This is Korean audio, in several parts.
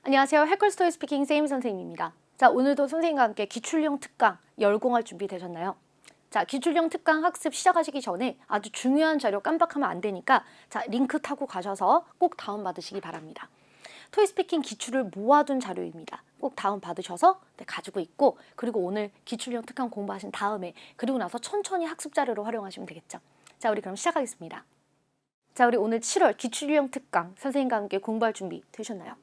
안녕하세요. 해커스토리 스피킹 세임 선생님입니다. 자, 오늘도 선생님과 함께 기출형 특강 열공할 준비 되셨나요? 자, 기출형 특강 학습 시작하시기 전에 아주 중요한 자료 깜빡하면 안 되니까 자, 링크 타고 가셔서 꼭 다운받으시기 바랍니다. 토익스피킹 기출을 모아둔 자료입니다. 꼭 다운받으셔서 가지고 있고, 그리고 오늘 기출형 특강 공부하신 다음에 그리고 나서 천천히 학습 자료로 활용하시면 되겠죠. 자, 우리 그럼 시작하겠습니다. 자, 우리 오늘 7월 기출형 특강 선생님과 함께 공부할 준비 되셨나요?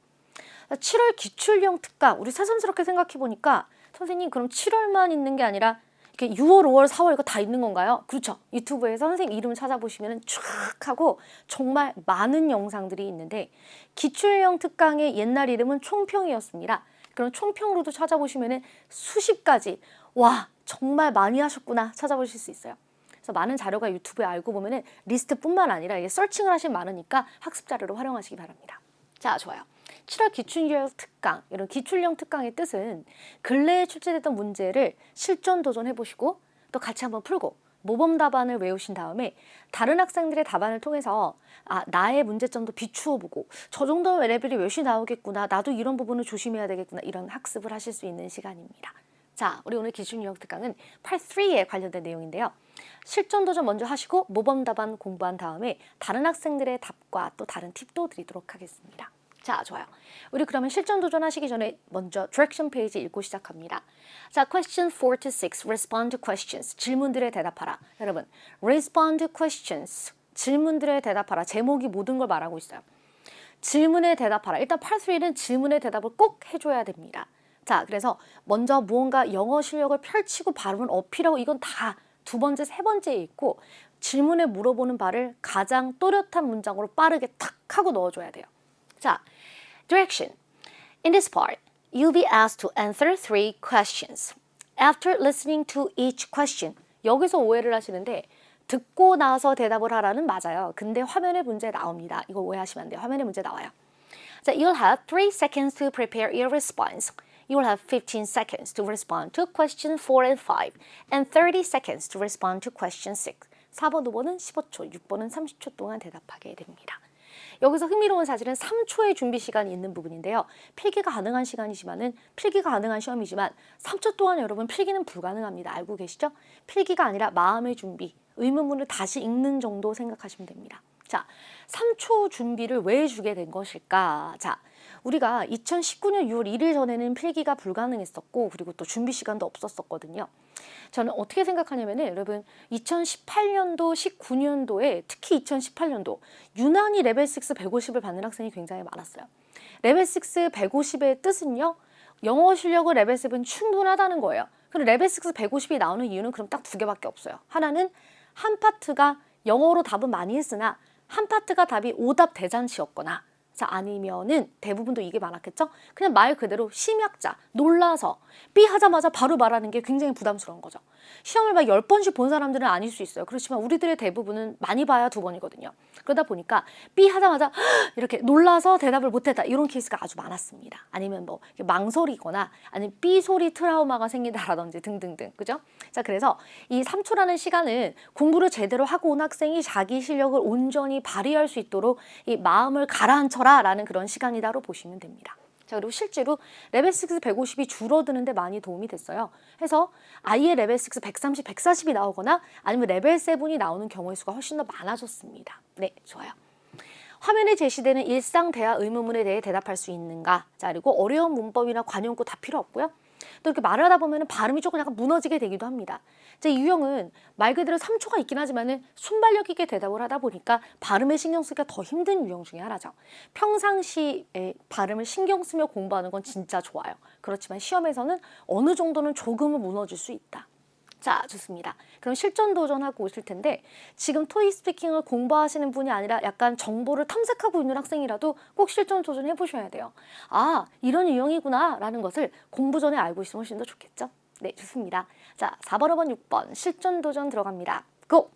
7월 기출형 특강, 우리 새삼스럽게 생각해보니까 선생님 그럼 7월만 있는 게 아니라 이렇게 6월, 5월, 4월 이거 다 있는 건가요? 그렇죠. 유튜브에서 선생님 이름 찾아보시면 쫙 하고 정말 많은 영상들이 있는데 기출형 특강의 옛날 이름은 총평이었습니다. 그럼 총평으로도 찾아보시면 수십 가지, 와 정말 많이 하셨구나 찾아보실 수 있어요. 그래서 많은 자료가 유튜브에 알고 보면 리스트뿐만 아니라 이게 서칭을 하시면 많으니까 학습 자료로 활용하시기 바랍니다. 자, 좋아요. 7월 기출형 특강, 이런 기출형 특강의 뜻은 근래에 출제됐던 문제를 실전 도전해보시고 또 같이 한번 풀고 모범 답안을 외우신 다음에 다른 학생들의 답안을 통해서 나의 문제점도 비추어보고 저 정도 레벨이 몇이 나오겠구나, 나도 이런 부분을 조심해야 되겠구나, 이런 학습을 하실 수 있는 시간입니다. 자, 우리 오늘 기출형 특강은 Part 3에 관련된 내용인데요. 실전 도전 먼저 하시고 모범 답안 공부한 다음에 다른 학생들의 답과 또 다른 팁도 드리도록 하겠습니다. 자, 좋아요. 우리 그러면 실전 도전하시기 전에 먼저 디렉션 페이지 읽고 시작합니다. 자, question 4 to 6, respond to questions. 질문들에 대답하라. 여러분, respond to questions. 질문들에 대답하라. 제목이 모든 걸 말하고 있어요. 질문에 대답하라. 일단 Part 3는 질문에 대답을 꼭 해줘야 됩니다. 자, 그래서 먼저 무언가 영어 실력을 펼치고 발음을 어필하고 이건 다 두 번째, 세 번째에 있고 질문에 물어보는 바를 가장 또렷한 문장으로 빠르게 탁 하고 넣어줘야 돼요. 자, direction. In this part, you'll be asked to answer 3 questions. After listening to each question. 여기서 오해를 하시는데 듣고 나서 대답을 하라는 맞아요. 근데 화면에 문제 나옵니다. 이거 오해하시면 안 돼요. 화면에 문제 나와요. 자, you'll have 3 seconds to prepare your response. You will have 15 seconds to respond to question 4 and 5 and 30 seconds to respond to question 6. 4번, 5번은 15초, 6번은 30초 동안 대답하게 됩니다. 여기서 흥미로운 사실은 3초의 준비 시간이 있는 부분인데요. 필기가 가능한 시간이지만은 필기가 가능한 시험이지만 3초 동안 여러분 필기는 불가능합니다. 알고 계시죠? 필기가 아니라 마음의 준비, 의문문을 다시 읽는 정도 생각하시면 됩니다. 자, 3초 준비를 왜 주게 된 것일까? 자, 우리가 2019년 6월 1일 전에는 필기가 불가능했었고 그리고 또 준비 시간도 없었거든요. 저는 어떻게 생각하냐면은 여러분 2018년도, 19년도에 특히 2018년도 유난히 레벨 6 150을 받는 학생이 굉장히 많았어요. 레벨 6 150의 뜻은요. 영어 실력은 레벨 7은 충분하다는 거예요. 그럼 레벨 6 150이 나오는 이유는 그럼 딱 두 개밖에 없어요. 하나는 한 파트가 영어로 답은 많이 했으나 한 파트가 답이 오답 대잔치였거나 자, 아니면은 대부분도 이게 많았겠죠? 그냥 말 그대로 심약자, 놀라서 B 하자마자 바로 말하는 게 굉장히 부담스러운 거죠. 시험을 막 10번씩 본 사람들은 아닐 수 있어요. 그렇지만 우리들의 대부분은 많이 봐야 2번이거든요. 그러다 보니까 B 하자마자 이렇게 놀라서 대답을 못했다. 이런 케이스가 아주 많았습니다. 아니면 뭐 망설이거나 아니면 B 소리 트라우마가 생긴다라든지 등등등. 그죠? 자, 그래서 이 3초라는 시간은 공부를 제대로 하고 온 학생이 자기 실력을 온전히 발휘할 수 있도록 이 마음을 가라앉혀라 라는 그런 시간이다로 보시면 됩니다. 자, 그리고 실제로 레벨 6 150이 줄어드는데 많이 도움이 됐어요. 해서 아예 레벨 6 130, 140이 나오거나 아니면 레벨 7이 나오는 경우의 수가 훨씬 더 많아졌습니다. 네, 좋아요. 화면에 제시되는 일상 대화 의문문에 대해 대답할 수 있는가? 자, 그리고 어려운 문법이나 관용구 다 필요 없고요. 또 이렇게 말을 하다 보면 발음이 조금 약간 무너지게 되기도 합니다. 이 유형은 말 그대로 3초가 있긴 하지만 순발력 있게 대답을 하다 보니까 발음에 신경 쓰기가 더 힘든 유형 중에 하나죠. 평상시에 발음을 신경 쓰며 공부하는 건 진짜 좋아요. 그렇지만 시험에서는 어느 정도는 조금은 무너질 수 있다. 자, 좋습니다. 그럼 실전 도전하고 오실 텐데 지금 토익 스피킹을 공부하시는 분이 아니라 약간 정보를 탐색하고 있는 학생이라도 꼭 실전 도전해 보셔야 돼요. 아, 이런 유형이구나 라는 것을 공부 전에 알고 있으면 훨씬 더 좋겠죠? 네, 좋습니다. 자, 4번, 5번, 6번 실전 도전 들어갑니다. Go!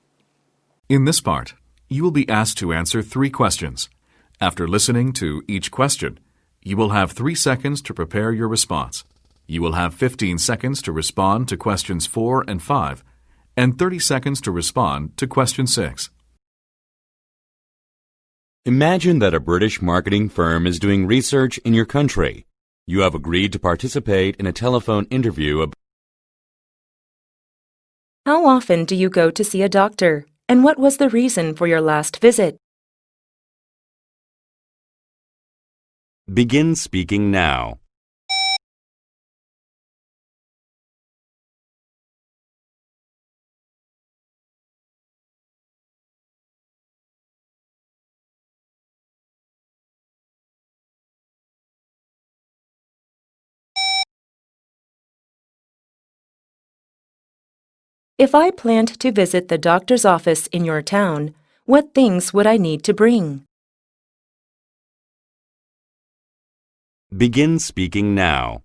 In this part, you will be asked to answer 3 questions. After listening to each question, you will have 3 seconds to prepare your response. You will have 15 seconds to respond to questions 4 and 5, and 30 seconds to respond to question 6. Imagine that a British marketing firm is doing research in your country. You have agreed to participate in a telephone interview. How often do you go to see a doctor? And what was the reason for your last visit? Begin speaking now. If I planned to visit the doctor's office in your town, what things would I need to bring? Begin speaking now.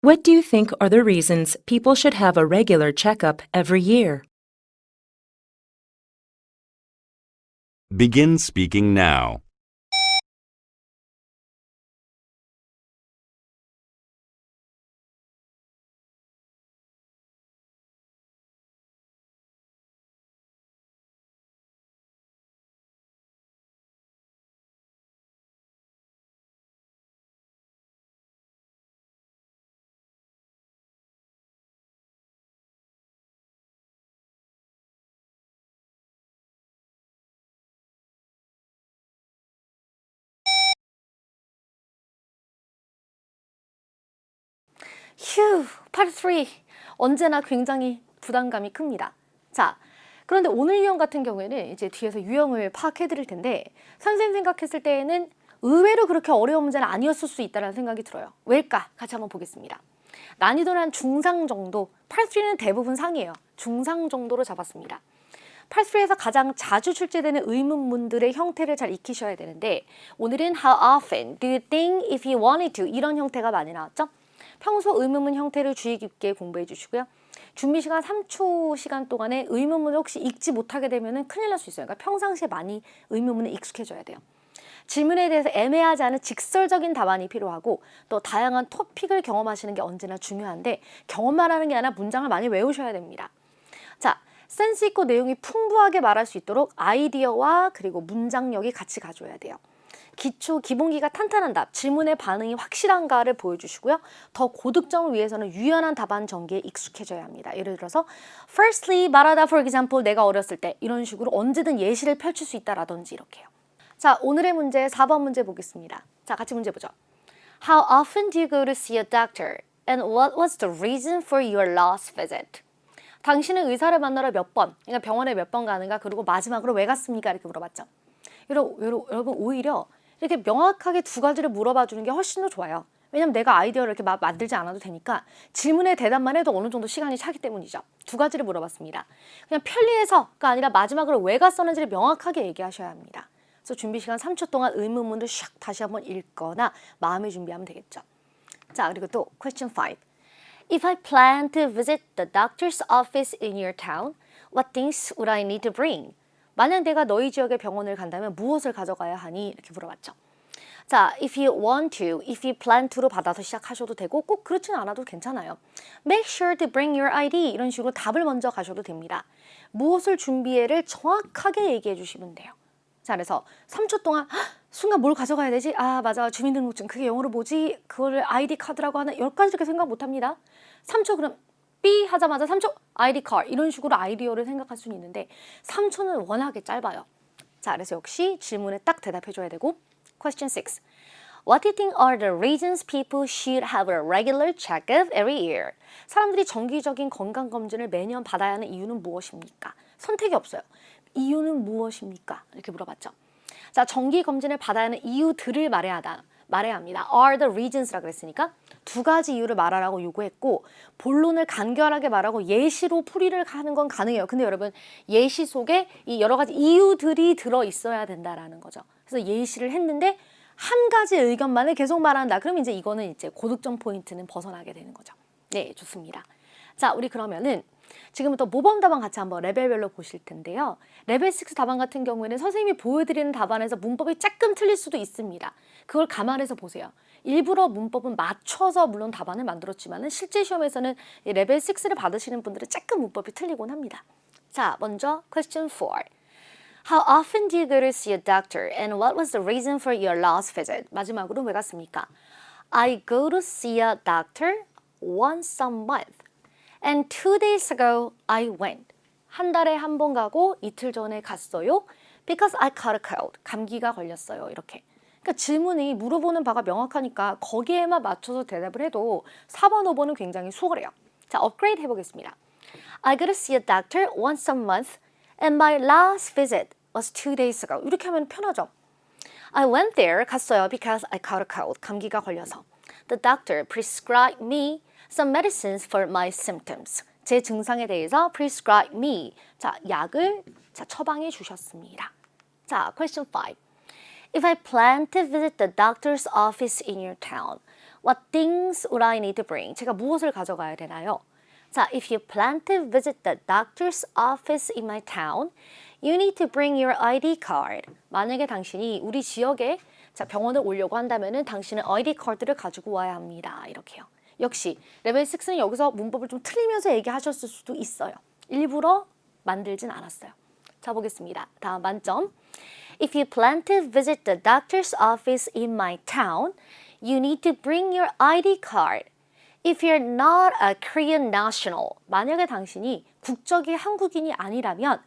What do you think are the reasons people should have a regular checkup every year? Begin speaking now. 휴, part 3. 언제나 굉장히 부담감이 큽니다. 자, 그런데 오늘 유형 같은 경우에는 이제 뒤에서 유형을 파악해 드릴 텐데 선생님 생각했을 때에는 의외로 그렇게 어려운 문제는 아니었을 수 있다는 생각이 들어요. 왜일까? 같이 한번 보겠습니다. 난이도는 한 중상 정도, part 3는 대부분 상이에요. 중상 정도로 잡았습니다. part 3에서 가장 자주 출제되는 의문문들의 형태를 잘 익히셔야 되는데 오늘은 How often do you think if you wanted to? 이런 형태가 많이 나왔죠? 평소 의문문 형태를 주의 깊게 공부해 주시고요. 준비 시간 3초 시간 동안에 의문문을 혹시 읽지 못하게 되면 큰일 날 수 있어요. 그러니까 평상시에 많이 의문문에 익숙해져야 돼요. 질문에 대해서 애매하지 않은 직설적인 답안이 필요하고 또 다양한 토픽을 경험하시는 게 언제나 중요한데 경험만 하는 게 아니라 문장을 많이 외우셔야 됩니다. 자, 센스 있고 내용이 풍부하게 말할 수 있도록 아이디어와 그리고 문장력이 같이 가져야 돼요. 기본기가 탄탄한 답, 질문의 반응이 확실한가를 보여주시고요. 더 고득점을 위해서는 유연한 답안 전개에 익숙해져야 합니다. 예를 들어서 firstly 말하다 for example 내가 어렸을 때 이런 식으로 언제든 예시를 펼칠 수 있다라든지 이렇게요. 자, 오늘의 문제 4번 문제 보겠습니다. 자, 같이 문제 보죠. How often do you go to see a doctor? And what was the reason for your last visit? 당신은 의사를 만나러 몇 번, 그러니까 병원에 몇 번 가는가, 그리고 마지막으로 왜 갔습니까? 이렇게 물어봤죠. 여러분 오히려 이렇게 명확하게 두 가지를 물어봐 주는 게 훨씬 더 좋아요. 왜냐면 내가 아이디어를 이렇게 만들지 않아도 되니까 질문에 대답만 해도 어느 정도 시간이 차기 때문이죠. 두 가지를 물어봤습니다. 그냥 편리해서가 아니라 마지막으로 왜 갔었는지를 명확하게 얘기하셔야 합니다. 그래서 준비 시간 3초 동안 의문문을 샥 다시 한번 읽거나 마음의 준비하면 되겠죠. 자, 그리고 또 question 5. If I plan to visit the doctor's office in your town, what things would I need to bring? 만약 내가 너희 지역의 병원을 간다면 무엇을 가져가야 하니? 이렇게 물어봤죠. 자, if you want to, if you plan to로 받아서 시작하셔도 되고 꼭 그렇지는 않아도 괜찮아요. Make sure to bring your ID 이런 식으로 답을 먼저 가셔도 됩니다. 무엇을 준비해를 정확하게 얘기해 주시면 돼요. 자, 그래서 3초 동안 순간 뭘 가져가야 되지? 아, 맞아. 주민등록증. 그게 영어로 뭐지? 그거를 아이디 카드라고 하나? 여기까지 이렇게 생각 못 합니다. 3초 그럼 B 하자마자 3초 아이디 카드 이런 식으로 아이디어를 생각할 수는 있는데 3초는 워낙에 짧아요. 자, 그래서 역시 질문에 딱 대답해 줘야 되고 Question 6. What do you think are the reasons people should have a regular checkup every year? 사람들이 정기적인 건강검진을 매년 받아야 하는 이유는 무엇입니까? 선택이 없어요. 이유는 무엇입니까? 이렇게 물어봤죠. 자, 정기검진을 받아야 하는 이유들을 말해야 합니다. Are the reasons라 그랬으니까 두 가지 이유를 말하라고 요구했고 본론을 간결하게 말하고 예시로 풀이를 하는 건 가능해요. 근데 여러분 예시 속에 이 여러 가지 이유들이 들어 있어야 된다라는 거죠. 그래서 예시를 했는데 한 가지 의견만을 계속 말한다. 그럼 이제 이거는 이제 고득점 포인트는 벗어나게 되는 거죠. 네, 좋습니다. 자, 우리 그러면은 지금부터 모범 답안 같이 한번 레벨별로 보실 텐데요. 레벨 6 답안 같은 경우에는 선생님이 보여드리는 답안에서 문법이 조금 틀릴 수도 있습니다. 그걸 감안해서 보세요. 일부러 문법은 맞춰서 물론 답안을 만들었지만 실제 시험에서는 이 레벨 6를 받으시는 분들은 조금 문법이 틀리곤 합니다. 자, 먼저 question 4. How often do you go to see a doctor and what was the reason for your last visit? 마지막으로 왜 갔습니까? I go to see a doctor once a month. And 2 days ago, I went. 한 달에 한 번 가고 이틀 전에 갔어요. Because I caught a cold. 감기가 걸렸어요. 이렇게. 그러니까 질문이 물어보는 바가 명확하니까 거기에만 맞춰서 대답을 해도 4번, 5번은 굉장히 수월해요. 자, 업그레이드 해보겠습니다. I go to see a doctor once a month. And my last visit was 2 days ago. 이렇게 하면 편하죠. I went there. 갔어요. Because I caught a cold. 감기가 걸려서. The doctor prescribed me some medicines for my symptoms. 제 증상에 대해서 prescribe me. 자, 약을 처방해 주셨습니다. 자, question 5. If I plan to visit the doctor's office in your town, what things would I need to bring? 제가 무엇을 가져가야 되나요? 자, if you plan to visit the doctor's office in my town, you need to bring your ID card. 만약에 당신이 우리 지역에 병원에 오려고 한다면은 당신은 ID 카드를 가지고 와야 합니다. 이렇게요. 역시 레벨 6는 여기서 문법을 좀 틀리면서 얘기하셨을 수도 있어요. 일부러 만들진 않았어요. 자, 보겠습니다. 다음 만점. If you plan to visit the doctor's office in my town, you need to bring your ID card. If you're not a Korean national, 만약에 당신이 국적이 한국인이 아니라면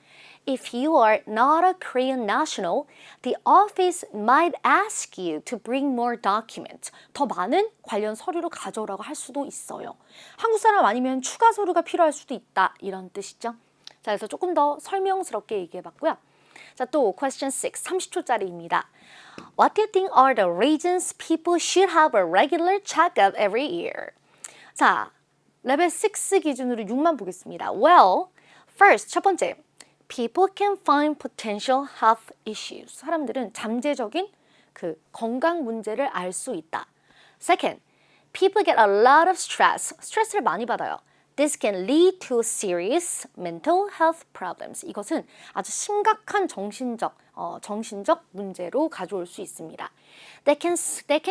If you are not a Korean national, the office might ask you to bring more documents. 더 많은 관련 서류를 가져오라고 할 수도 있어요. 한국 사람 아니면 추가 서류가 필요할 수도 있다. 이런 뜻이죠. 자, 그래서 조금 더 설명스럽게 얘기해봤고요. 자, 또 question 6, 30초짜리입니다. What do you think are the reasons people should have a regular checkup every year? 자, 레벨 6 기준으로 6만 보겠습니다. Well, first, 첫 번째. People can find potential health issues. 사람들은 잠재적인 그 건강 문제를 알 수 있다. Second, people get a lot of stress. 스트레스를 많이 받아요. This can lead to serious mental health problems. 이것은 아주 심각한 정신적 문제로 가져올 수 있습니다. They can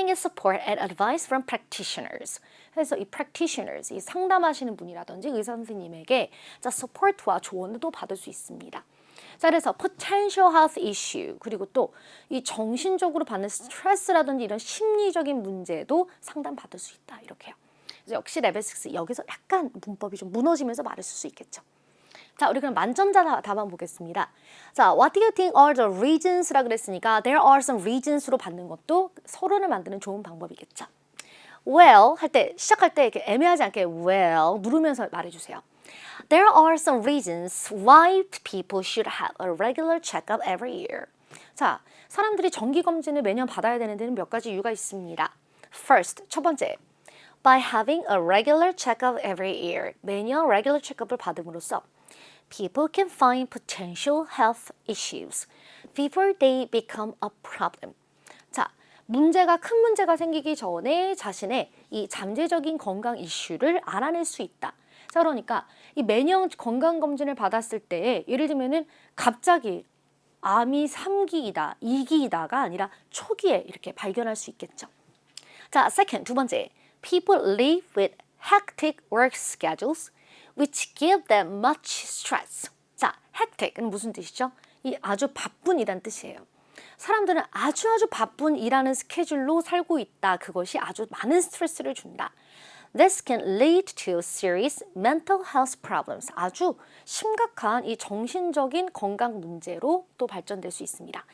get support and advice from practitioners. 그래서 이 practitioners, 이 상담하시는 분이라든지 의사 선생님에게 support와 조언도 받을 수 있습니다. 자, 그래서 potential health issue 그리고 또 이 정신적으로 받는 스트레스라든지 이런 심리적인 문제도 상담받을 수 있다. 이렇게요. 역시 레벨 6 여기서 약간 문법이 좀 무너지면서 말을 쓸 수 있겠죠. 자, 우리 그럼 만점자 답안 보겠습니다. 자, what do you think are the reasons라 그랬으니까 there are some reasons로 받는 것도 서론을 만드는 좋은 방법이겠죠. Well 할 때 시작할 때 이렇게 애매하지 않게 well 누르면서 말해주세요. There are some reasons why people should have a regular checkup every year. 자, 사람들이 정기 검진을 매년 받아야 되는 데는 몇 가지 이유가 있습니다. First, 첫 번째. By having a regular checkup every year. 매년 regular checkup을 받음으로써 people can find potential health issues before they become a problem. 자, 큰 문제가 생기기 전에 자신의 이 잠재적인 건강 이슈를 알아낼 수 있다. 자, 그러니까 이 매년 건강검진을 받았을 때 예를 들면은 갑자기 암이 3기이다, 2기이다가 아니라 초기에 이렇게 발견할 수 있겠죠. 자, second, 두 번째. People live with hectic work schedules which give them much stress. 자, hectic은 무슨 뜻이죠? 이 아주 바쁜이란 뜻이에요. 사람들은 아주 바쁜 일하는 스케줄로 살고 있다. 그것이 아주 많은 스트레스를 준다. This can lead to serious mental health problems. 아주 심각한 이 정신적인 건강 문제로 또 발전될 수 있습니다.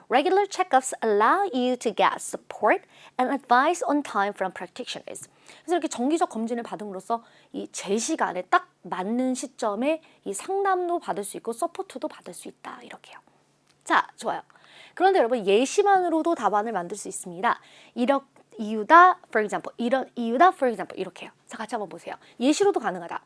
Regular checkups allow you to get support and advice on time from practitioners. 그래서 이렇게 정기적 검진을 받음으로써 이 제 시간에 딱 맞는 시점에 이 상담도 받을 수 있고 서포트도 받을 수 있다. 이렇게요. 자, 좋아요. 그런데 여러분 예시만으로도 답안을 만들 수 있습니다. 이런 이유다, for example. 이런 이유다, for example. 이렇게요. 자, 같이 한번 보세요. 예시로도 가능하다.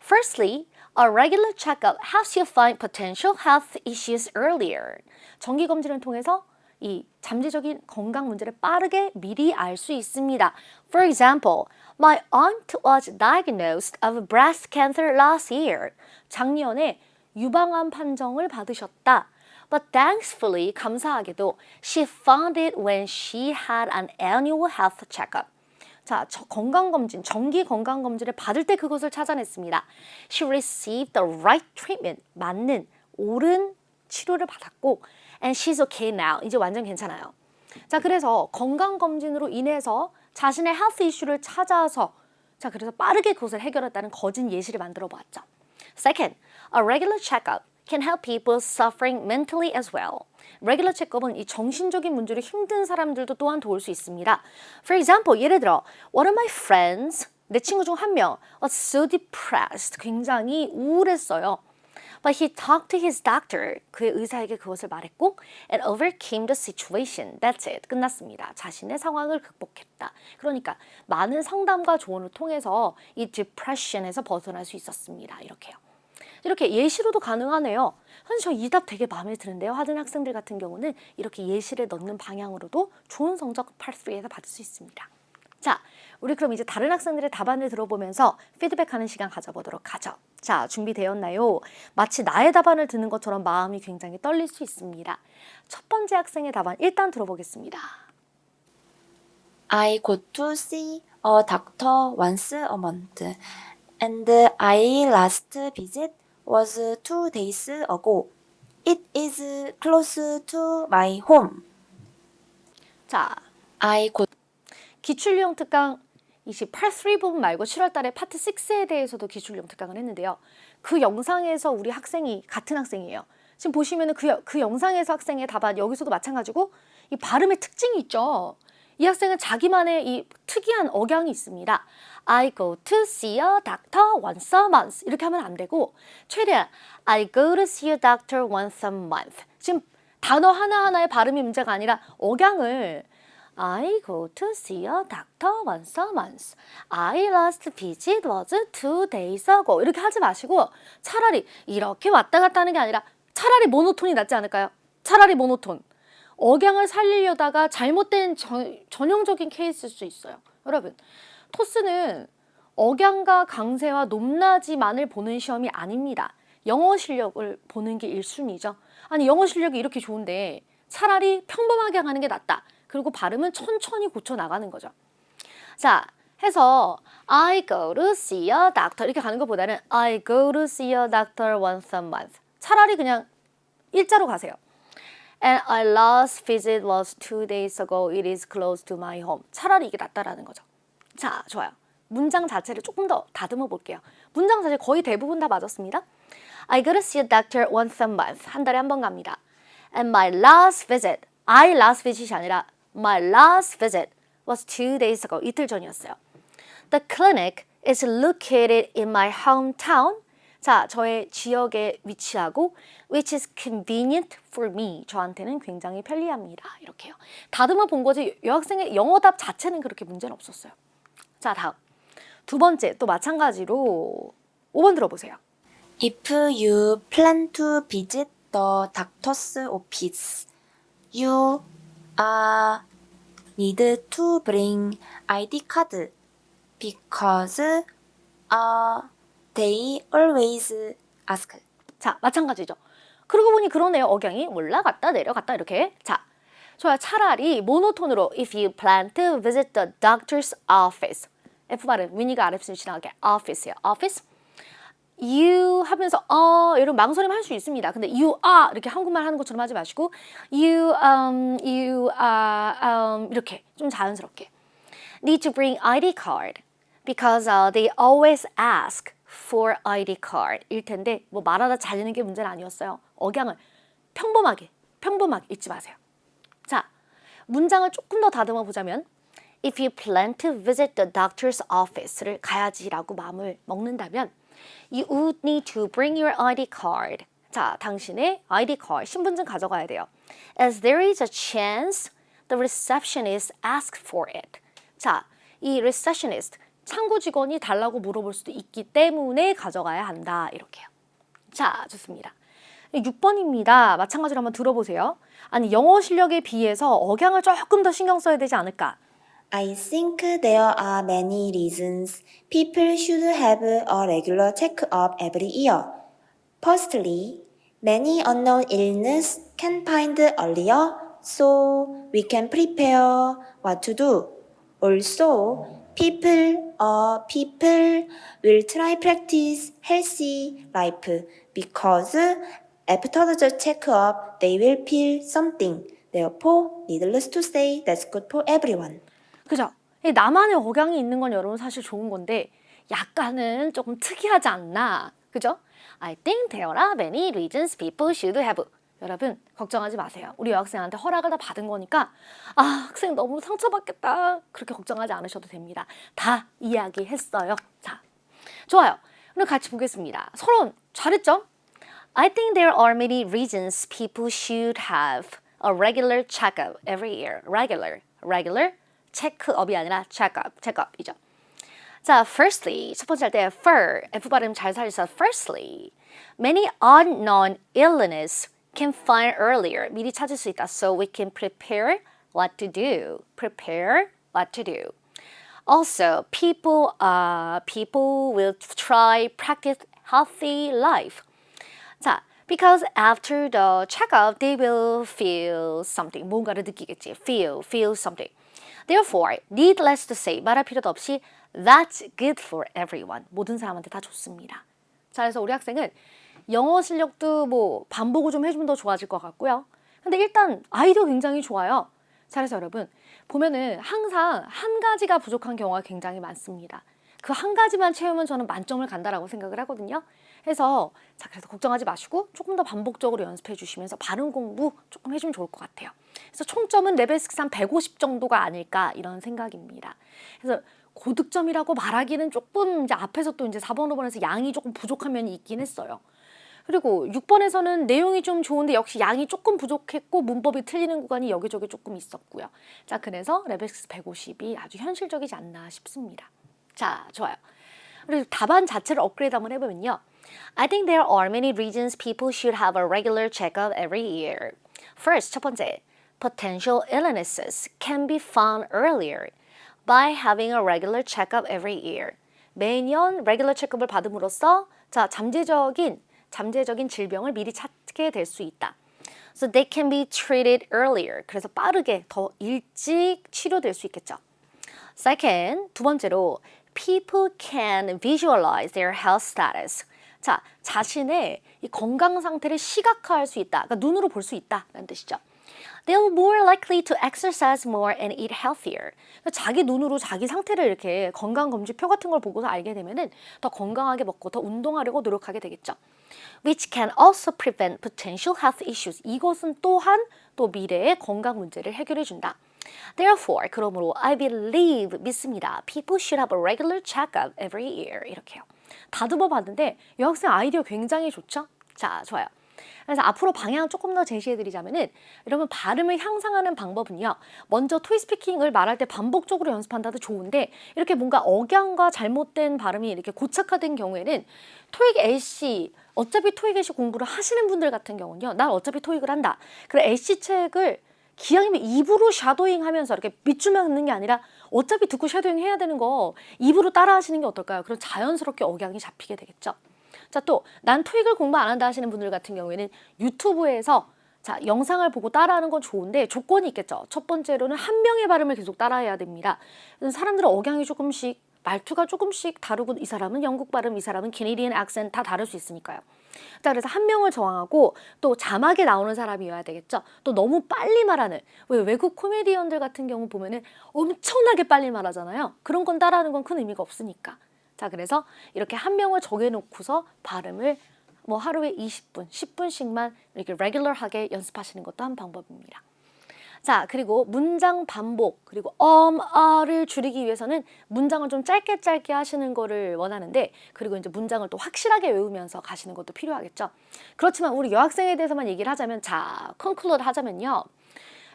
Firstly, a regular checkup helps you find potential health issues earlier. 정기 검진을 통해서 이 잠재적인 건강 문제를 빠르게 미리 알 수 있습니다. For example, my aunt was diagnosed of breast cancer last year. 작년에 유방암 판정을 받으셨다. But thankfully, 감사하게도, she found it when she had an annual health checkup. 자, 건강검진, 정기 건강검진을 받을 때 그것을 찾아냈습니다. She received the right treatment, 맞는, 옳은 치료를 받았고 and she's okay now, 이제 완전 괜찮아요. 자, 그래서 건강검진으로 인해서 자신의 헬스 이슈를 찾아서 자, 그래서 빠르게 그것을 해결했다는 거짓 예시를 만들어 보았죠. Second, a regular checkup can help people suffering mentally as well. 레귤러 체크업은 이 정신적인 문제로 힘든 사람들도 또한 도울 수 있습니다. For example, 예를 들어 one of my friends, 내 친구 중 한 명, was so depressed, 굉장히 우울했어요. But he talked to his doctor, 그의 의사에게 그것을 말했고 and overcame the situation. That's it. 끝났습니다. 자신의 상황을 극복했다. 그러니까 많은 상담과 조언을 통해서 이 depression에서 벗어날 수 있었습니다. 이렇게요. 이렇게 예시로도 가능하네요. 저 이 답 되게 마음에 드는데요. 하는 학생들 같은 경우는 이렇게 예시를 넣는 방향으로도 좋은 성적 Part 3에서 받을 수 있습니다. 자, 우리 그럼 이제 다른 학생들의 답안을 들어보면서 피드백하는 시간 가져보도록 하죠. 자, 준비되었나요? 마치 나의 답안을 듣는 것처럼 마음이 굉장히 떨릴 수 있습니다. 첫 번째 학생의 답안 일단 들어보겠습니다. I go to see a doctor once a month, and I last visit was 2 days ago. It is close to my home. 자, I go 기출유형 특강 28.3 부분 말고 7월 달에 파트 6에 대해서도 기출유형 특강을 했는데요. 그 영상에서 우리 학생이 같은 학생이에요. 지금 보시면은 그 영상에서 학생의 답안 여기서도 마찬가지고 이 발음의 특징이 있죠. 이 학생은 자기만의 이 특이한 억양이 있습니다. I go to see a doctor once a month 이렇게 하면 안 되고 최대한 I go to see a doctor once a month. 지금 단어 하나하나의 발음이 문제가 아니라 억양을 I go to see a doctor once a month. I last visit was 2 days ago. 이렇게 하지 마시고 차라리 이렇게 왔다 갔다 하는 게 아니라 차라리 모노톤이 낫지 않을까요? 차라리 모노톤. 억양을 살리려다가 잘못된 전형적인 케이스일 수 있어요. 여러분, 토스는 억양과 강세와 높낮이만을 보는 시험이 아닙니다. 영어 실력을 보는 게 1순위죠. 아니, 영어 실력이 이렇게 좋은데 차라리 평범하게 가는 게 낫다. 그리고 발음은 천천히 고쳐 나가는 거죠. 자, 해서 I go to see a doctor 이렇게 가는 것보다는 I go to see a doctor once a month. 차라리 그냥 일자로 가세요. And I last visit was 2 days ago. It is close to my home. 차라리 이게 낫다라는 거죠. 자, 좋아요. 문장 자체를 조금 더 다듬어 볼게요. 문장 자체 거의 대부분 다 맞았습니다. I go to see a doctor once a month. 한 달에 한 번 갑니다. And my last visit. I last visit이 아니라 my last visit was 2 days ago. 이틀 전이었어요. The clinic is located in my hometown. 자, 저의 지역에 위치하고 which is convenient for me. 저한테는 굉장히 편리합니다. 이렇게요. 다듬어 본 거지 여학생의 영어 답 자체는 그렇게 문제는 없었어요. 자, 다음. 두 번째 또 마찬가지로 5번 들어보세요. If you plan to visit the doctor's office, you need to bring ID card because they always ask. 자, 마찬가지죠. 그러고 보니 그러네요. 억양이 올라갔다 내려갔다 이렇게. 자, 좋아요. 차라리 모노톤으로 if you plan to visit the doctor's office. F 발음 위니가 아랫순 지나가게 office예요. office. you 하면서 이런 망설임 할 수 있습니다. 근데 you are 이렇게 한국말 하는 것처럼 하지 마시고 you 이렇게 좀 자연스럽게 need to bring ID card because they always ask for ID card 일 텐데 뭐 말하다 잘리는 게 문제는 아니었어요. 억양을 평범하게 읽지 마세요. 자, 문장을 조금 더 다듬어 보자면 If you plan to visit the doctor's office를 가야지라고 마음을 먹는다면 You would need to bring your ID card. 자, 당신의 ID card, 신분증 가져가야 돼요. As there is a chance the receptionist ask for it. 자, 이 receptionist, 창구 직원이 달라고 물어볼 수도 있기 때문에 가져가야 한다. 이렇게요. 자, 좋습니다. 6번입니다. 마찬가지로 한번 들어보세요. 아니, 영어 실력에 비해서 억양을 조금 더 신경 써야 되지 않을까? I think there are many reasons people should have a regular checkup every year. Firstly, many unknown illness can find earlier, so we can prepare what to do. Also, people will try practice healthy life because after the checkup, they will feel something. Therefore, needless to say, that's good for everyone. 그죠? 이 나만의 억양이 있는 건 여러분 사실 좋은 건데 약간은 조금 특이하지 않나? 그죠? I think there are many reasons people should have. 여러분 걱정하지 마세요. 우리 여학생한테 허락을 다 받은 거니까 아 학생 너무 상처받겠다. 그렇게 걱정하지 않으셔도 됩니다. 다 이야기했어요. 자, 좋아요. 오늘 같이 보겠습니다. 서론 잘했죠? I think there are many reasons people should have a regular checkup every year. regular. 체크업이 아니라 checkup이죠. 자, firstly, 첫 번째 할 때 F 발음 잘 살려서 firstly, many unknown illness can find earlier. 미리 찾을 수 있다. So we can prepare what to do. Also, people will try practice healthy life. 자, because after the checkup, they will feel something. 뭔가를 느끼겠지. Feel something. Therefore, needless to say, 말할 필요도 없이 that's good for everyone. 모든 사람한테 다 좋습니다. 자, 그래서 우리 학생은 영어 실력도 뭐 반복을 좀 해주면 더 좋아질 것 같고요. 근데 일단 아이디어 굉장히 좋아요. 자, 그래서 여러분 보면은 항상 한 가지가 부족한 경우가 굉장히 많습니다. 그 한 가지만 채우면 저는 만점을 간다라고 생각을 하거든요. 그래서 걱정하지 마시고 조금 더 반복적으로 연습해 주시면서 발음 공부 조금 해주면 좋을 것 같아요. 그래서 총점은 레벨 6 150 정도가 아닐까 이런 생각입니다. 그래서 고득점이라고 말하기는 조금 이제 앞에서 또 이제 4번, 5번에서 양이 조금 부족한 면이 있긴 했어요. 그리고 6번에서는 내용이 좀 좋은데 역시 양이 조금 부족했고 문법이 틀리는 구간이 여기저기 조금 있었고요. 자, 그래서 레벨 6 150이 아주 현실적이지 않나 싶습니다. 자, 좋아요. 그리고 답안 자체를 업그레이드 한번 해보면요. I think there are many reasons people should have a regular checkup every year. First, 첫 번째, potential illnesses can be found earlier by having a regular checkup every year. 매년 regular checkup을 받음으로써 자, 잠재적인 질병을 미리 찾게 될 수 있다. So they can be treated earlier. 그래서 빠르게 더 일찍 치료될 수 있겠죠. Second, 두 번째로 people can visualize their health status. 자, 자신의 이 건강 상태를 시각화할 수 있다. 그러니까 눈으로 볼 수 있다라는 뜻이죠. They're more likely to exercise more and eat healthier. 그러니까 자기 눈으로 자기 상태를 이렇게 건강검진표 같은 걸 보고서 알게 되면은 더 건강하게 먹고 더 운동하려고 노력하게 되겠죠. Which can also prevent potential health issues. 이것은 또한 또 미래의 건강 문제를 해결해 준다. Therefore, 그러므로 I believe, 믿습니다. People should have a regular checkup every year. 이렇게요. 다듬어 봤는데 여학생 아이디어 굉장히 좋죠? 자, 좋아요. 그래서 앞으로 방향을 조금 더 제시해드리자면은 여러분 발음을 향상하는 방법은요. 먼저 토익 스피킹을 말할 때 반복적으로 연습한다도 좋은데 이렇게 뭔가 억양과 잘못된 발음이 이렇게 고착화된 경우에는 토익 LC 어차피 토익 LC 공부를 하시는 분들 같은 경우는요. 난 어차피 토익을 한다. 그래 LC 책을 기왕이면 입으로 샤도잉 하면서 이렇게 밑줄만 긋는 게 아니라 어차피 듣고 샤도잉 해야 되는 거 입으로 따라 하시는 게 어떨까요? 그럼 자연스럽게 억양이 잡히게 되겠죠. 자, 또 난 토익을 공부 안 한다 하시는 분들 같은 경우에는 유튜브에서 자, 영상을 보고 따라하는 건 좋은데 조건이 있겠죠. 첫 번째로는 한 명의 발음을 계속 따라해야 됩니다. 사람들은 억양이 조금씩 말투가 조금씩 다르고 이 사람은 영국 발음, 이 사람은 캐네디언 액센트 다 다를 수 있으니까요. 자, 그래서 한 명을 정하고 또 자막에 나오는 사람이어야 되겠죠. 또 너무 빨리 말하는 왜 외국 코미디언들 같은 경우 보면은 엄청나게 빨리 말하잖아요. 그런 건 따라하는 건 큰 의미가 없으니까. 자, 그래서 이렇게 한 명을 정해놓고서 발음을 뭐 하루에 20분, 10분씩만 이렇게 레귤러하게 연습하시는 것도 한 방법입니다. 자, 그리고 문장 반복, 그리고 를 줄이기 위해서는 문장을 좀 짧게 하시는 거를 원하는데, 그리고 이제 문장을 또 확실하게 외우면서 가시는 것도 필요하겠죠. 그렇지만 우리 여학생에 대해서만 얘기를 하자면, 자, 컨클루드 하자면요.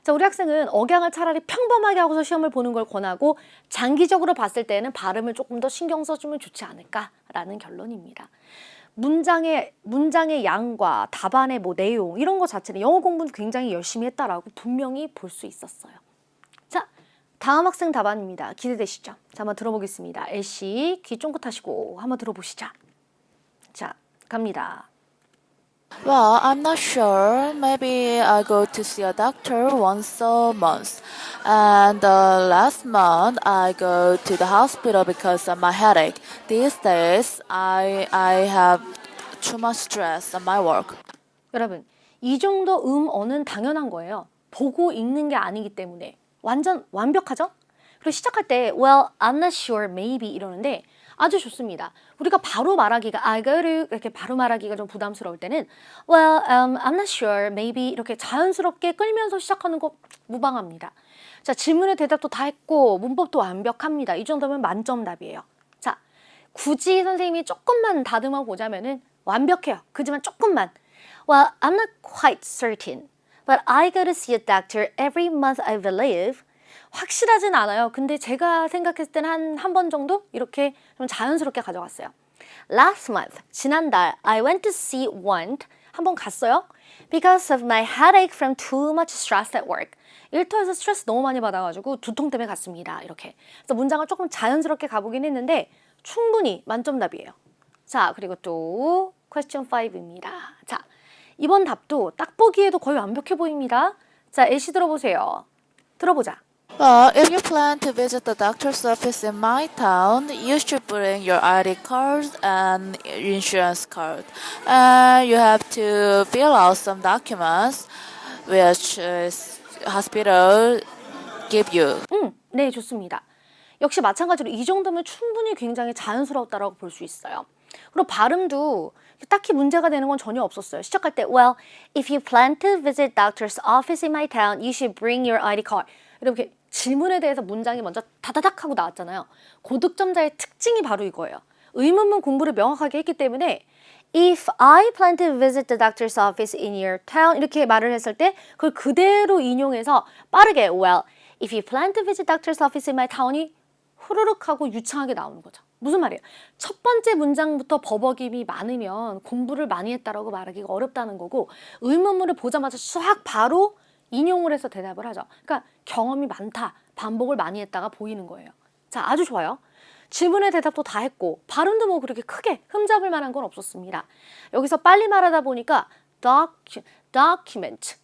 자, 우리 학생은 억양을 차라리 평범하게 하고서 시험을 보는 걸 권하고 장기적으로 봤을 때는 발음을 조금 더 신경 써주면 좋지 않을까라는 결론입니다. 문장의 양과 답안의 뭐 내용 이런 거 자체는 영어 공부는 굉장히 열심히 했다라고 분명히 볼 수 있었어요. 자, 다음 학생 답안입니다. 기대되시죠? 자, 한번 들어보겠습니다. 애쉬 귀 쫑긋 하시고 한번 들어보시죠. 자, 갑니다. Well, I'm not sure. Maybe I go to see a doctor once a month. And last month I go to the hospital because of my headache. These days I have too much stress on my work. 여러분, 이 정도 언은 당연한 거예요. 보고 읽는 게 아니기 때문에 완전 완벽하죠? 그리고 시작할 때 well, I'm not sure, maybe 이러는데 아주 좋습니다. 우리가 바로 말하기가 I go to 이렇게 바로 말하기가 좀 부담스러울 때는 well, I'm not sure, maybe 이렇게 자연스럽게 끌면서 시작하는 거 무방합니다. 자, 질문에 대답도 다 했고 문법도 완벽합니다. 이 정도면 만점 답이에요. 자, 굳이 선생님이 조금만 다듬어 보자면은 완벽해요. 그지만 조금만. Well, I'm not quite certain, but I go to see a doctor every month, I believe. 확실하진 않아요. 근데 제가 생각했을 때는 한 번 정도 이렇게 좀 자연스럽게 가져갔어요. Last month, 지난달, I went to see one. 한번 갔어요. Because of my headache from too much stress at work. 일터에서 스트레스 너무 많이 받아가지고 두통 때문에 갔습니다. 이렇게. 그래서 문장을 조금 자연스럽게 가보긴 했는데 충분히 만점 답이에요. 자, 그리고 또 question 5입니다. 자, 이번 답도 딱 보기에도 거의 완벽해 보입니다. 자, 애쉬 들어보세요. 들어보자. Well, if you plan to visit the doctor's office in my town, you should bring your ID card and insurance card. And you have to fill out some documents which hospital give you. 네, 좋습니다. 역시 마찬가지로 이 정도면 충분히 굉장히 자연스러웠다라고 볼 수 있어요. 그리고 발음도 딱히 문제가 되는 건 전혀 없었어요. 시작할 때 well, if you plan to visit doctor's office in my town, you should bring your ID card. 이렇게 질문에 대해서 문장이 먼저 다다닥 하고 나왔잖아요. 고득점자의 특징이 바로 이거예요. 의문문 공부를 명확하게 했기 때문에 If I plan to visit the doctor's office in your town 이렇게 말을 했을 때 그걸 그대로 인용해서 빠르게 well, if you plan to visit doctor's office in my town이 후루룩 하고 유창하게 나오는 거죠. 무슨 말이에요? 첫 번째 문장부터 버벅임이 많으면 공부를 많이 했다라고 말하기가 어렵다는 거고 의문문을 보자마자 싹 바로 인용을 해서 대답을 하죠. 그러니까 경험이 많다, 반복을 많이 했다가 보이는 거예요. 자, 아주 좋아요. 질문에 대답도 다 했고 발음도 뭐 그렇게 크게 흠잡을 만한 건 없었습니다. 여기서 빨리 말하다 보니까 document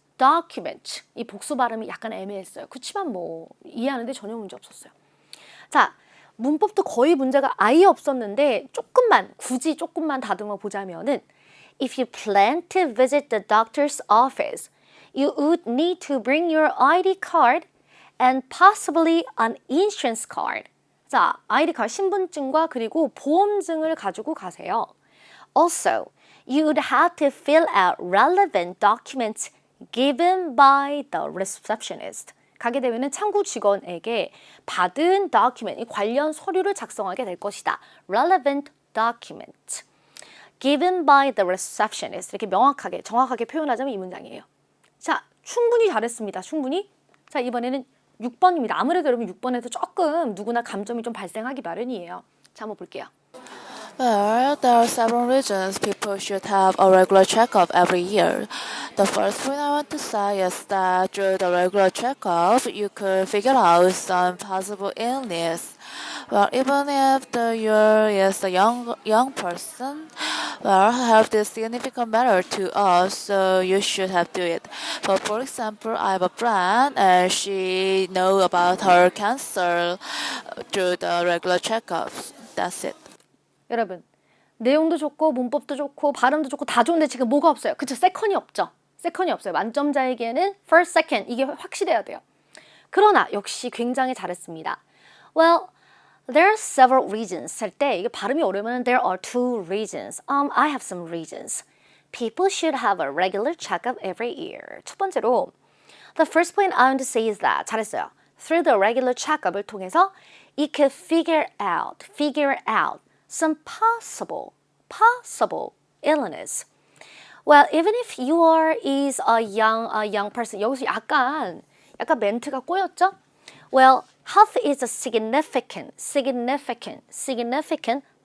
이 복수 발음이 약간 애매했어요. 그렇지만 뭐 이해하는데 전혀 문제 없었어요. 자, 문법도 거의 문제가 아예 없었는데 굳이 조금만 다듬어 보자면은 If you plan to visit the doctor's office, you would need to bring your ID card and possibly an insurance card. 자, ID 카드 신분증과 그리고 보험증을 가지고 가세요. Also, you would have to fill out relevant documents given by the receptionist. 가게 되면은 창구 직원에게 받은 document, 관련 서류를 작성하게 될 것이다. Relevant document given by the receptionist. 이렇게 명확하게, 정확하게 표현하자면 이 문장이에요. 자, 충분히 잘했습니다. 충분히. 자, 이번에는 6번입니다. 아무래도 여러분 6번에서 조금 누구나 감점이 좀 발생하기 마련이에요. 자, 한번 볼게요. Well, there are several reasons people should have a regular checkup every year. The first thing I want to say is that through the regular checkup, you could figure out some possible illness. Well, even if you're a young person, well, health is significant matter to us, so you should have to it. But for example, I have a friend, and she know about her cancer through the regular checkups. That's it. 여러분, 내용도 좋고 문법도 좋고 발음도 좋고 다 좋은데 지금 뭐가 없어요? 그쵸? 세컨이 없죠? 세컨이 없어요. 만점자에게는 first, second 이게 확실해야 돼요. 그러나 역시 굉장히 잘했습니다. Well, there are several reasons 할 때 이게 발음이 어려우면 there are two reasons. I have some reasons. People should have a regular checkup every year. 첫 번째로 the first point I want to say is that 잘했어요. Through the regular checkup을 통해서 it could figure out some possible illness. Well, even if you is a young person. 여기서 약간 멘트가 꼬였죠? Well, health is a significant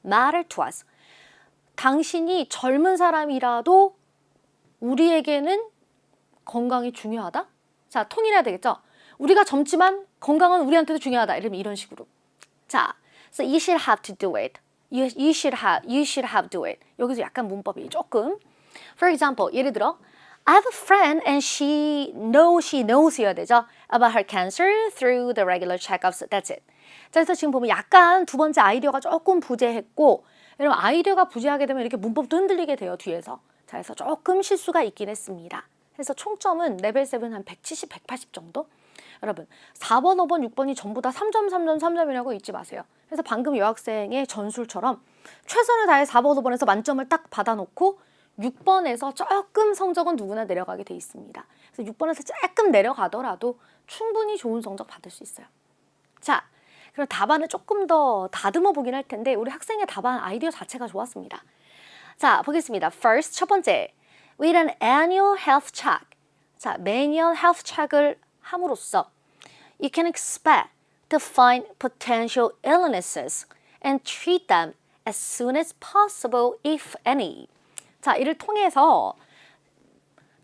matter to us. 당신이 젊은 사람이라도 우리에게는 건강이 중요하다? 자, 통일해야 되겠죠? 우리가 젊지만 건강은 우리한테도 중요하다. 이런 식으로. 자, so you should have to do it. You should have to do it. 여기서 약간 문법이 조금. For example, 예를 들어 I have a friend and she knows 해야 되죠. About her cancer through the regular checkups. That's it. 자, 그래서 지금 보면 약간 두 번째 아이디어가 조금 부재했고, 여러분 아이디어가 부재하게 되면 이렇게 문법도 흔들리게 돼요, 뒤에서. 자, 그래서 조금 실수가 있긴 했습니다. 그래서 총점은 레벨 7 한 170, 180 정도? 여러분 4번, 5번, 6번이 전부 다 3점, 3점, 3점이라고 잊지 마세요. 그래서 방금 여학생의 전술처럼 최선을 다해 4번, 5번에서 만점을 딱 받아놓고 6번에서 조금 성적은 누구나 내려가게 돼 있습니다. 그래서 6번에서 조금 내려가더라도 충분히 좋은 성적 받을 수 있어요. 자, 그럼 답안을 조금 더 다듬어 보긴 할 텐데 우리 학생의 답안 아이디어 자체가 좋았습니다. 자, 보겠습니다. First, 첫 번째. With an annual health check. 자, 매년 health check을 함으로써 you can expect to find potential illnesses and treat them as soon as possible, if any. 자, 이를 통해서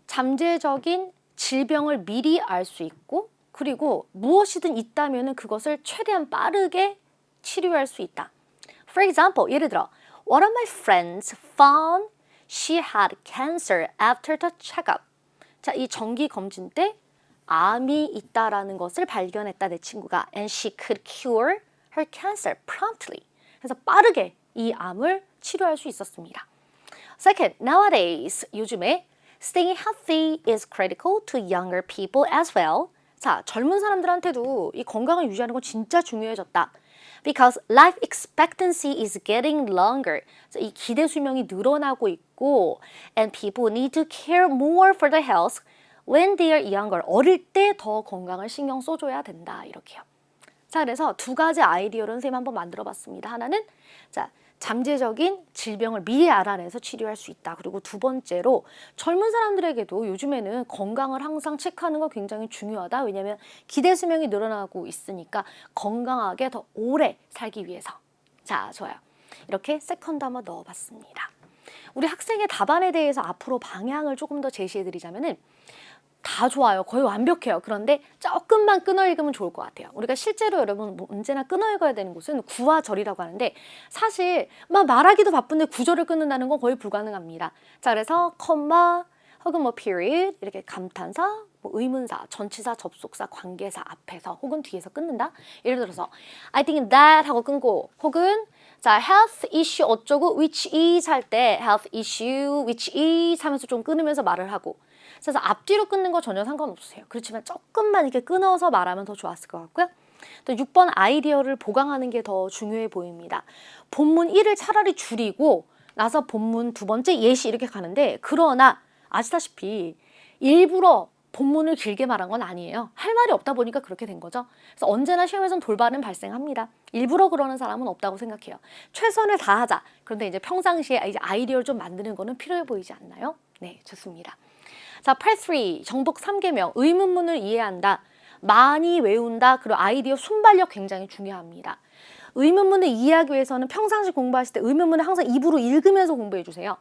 잠재적인 질병을 미리 알 수 있고 그리고 무엇이든 있다면 그것을 최대한 빠르게 치료할 수 있다. For example, 예를 들어 One of my friends found she had cancer after the checkup. 자, 이 정기 검진 때 암이 있다라는 것을 발견했다, 내 친구가. And she could cure her cancer promptly. 그래서 빠르게 이 암을 치료할 수 있었습니다. Second, nowadays, 요즘에 staying healthy is critical to younger people as well. 자, 젊은 사람들한테도 이 건강을 유지하는 건 진짜 중요해졌다. Because life expectancy is getting longer. 이 기대 수명이 늘어나고 있고 and people need to care more for their health when they are younger. 어릴 때 더 건강을 신경 써줘야 된다. 이렇게요. 자, 그래서 두 가지 아이디어를 선생님 한번 만들어 봤습니다. 하나는 자, 잠재적인 질병을 미리 알아내서 치료할 수 있다. 그리고 두 번째로 젊은 사람들에게도 요즘에는 건강을 항상 체크하는 거 굉장히 중요하다. 왜냐하면 기대 수명이 늘어나고 있으니까 건강하게 더 오래 살기 위해서. 자, 좋아요. 이렇게 세컨드 한번 넣어봤습니다. 우리 학생의 답안에 대해서 앞으로 방향을 조금 더 제시해드리자면은 다 좋아요. 거의 완벽해요. 그런데 조금만 끊어 읽으면 좋을 것 같아요. 우리가 실제로 여러분 언제나 끊어 읽어야 되는 곳은 구와 절이라고 하는데 사실 막 말하기도 바쁜데 구절을 끊는다는 건 거의 불가능합니다. 자, 그래서 컴마 혹은 뭐 period 이렇게 감탄사, 뭐 의문사, 전치사, 접속사, 관계사 앞에서 혹은 뒤에서 끊는다. 예를 들어서 I think that 하고 끊고 혹은 자, health issue 어쩌고 which is 할 때 health issue which is 하면서 좀 끊으면서 말을 하고 그래서 앞뒤로 끊는 거 전혀 상관없으세요. 그렇지만 조금만 이렇게 끊어서 말하면 더 좋았을 것 같고요. 또 6번 아이디어를 보강하는 게 더 중요해 보입니다. 본문 1을 차라리 줄이고 나서 본문 두 번째 예시 이렇게 가는데 그러나 아시다시피 일부러 본문을 길게 말한 건 아니에요. 할 말이 없다 보니까 그렇게 된 거죠. 그래서 언제나 시험에서는 돌발은 발생합니다. 일부러 그러는 사람은 없다고 생각해요. 최선을 다하자. 그런데 이제 평상시에 이제 아이디어를 좀 만드는 거는 필요해 보이지 않나요? 네, 좋습니다. 자, Part 3, 정복 3계명, 의문문을 이해한다, 많이 외운다, 그리고 아이디어 순발력 굉장히 중요합니다. 의문문을 이해하기 위해서는 평상시 공부하실 때 의문문을 항상 입으로 읽으면서 공부해 주세요.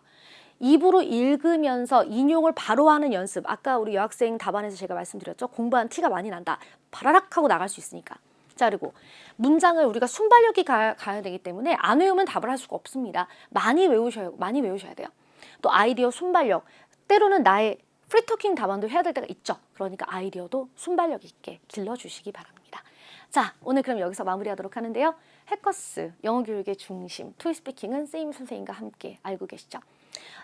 입으로 읽으면서 인용을 바로 하는 연습. 아까 우리 여학생 답안에서 제가 말씀드렸죠. 공부한 티가 많이 난다. 바라락 하고 나갈 수 있으니까. 자, 그리고 문장을 우리가 순발력이 가야 되기 때문에 안 외우면 답을 할 수가 없습니다. 많이 외우셔야 돼요. 또 아이디어 순발력. 때로는 나의 프리토킹 답안도 해야 될 때가 있죠. 그러니까 아이디어도 순발력 있게 길러주시기 바랍니다. 자, 오늘 그럼 여기서 마무리하도록 하는데요. 해커스, 영어 교육의 중심, 토익스피킹은 쌤 선생님과 함께 알고 계시죠?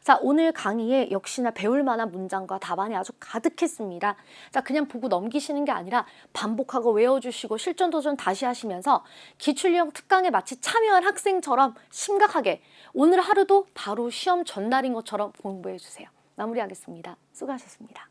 자, 오늘 강의에 역시나 배울 만한 문장과 답안이 아주 가득했습니다. 자, 그냥 보고 넘기시는 게 아니라 반복하고 외워주시고 실전 도전 다시 하시면서 기출유형 특강에 마치 참여한 학생처럼 심각하게 오늘 하루도 바로 시험 전날인 것처럼 공부해 주세요. 마무리하겠습니다. 수고하셨습니다.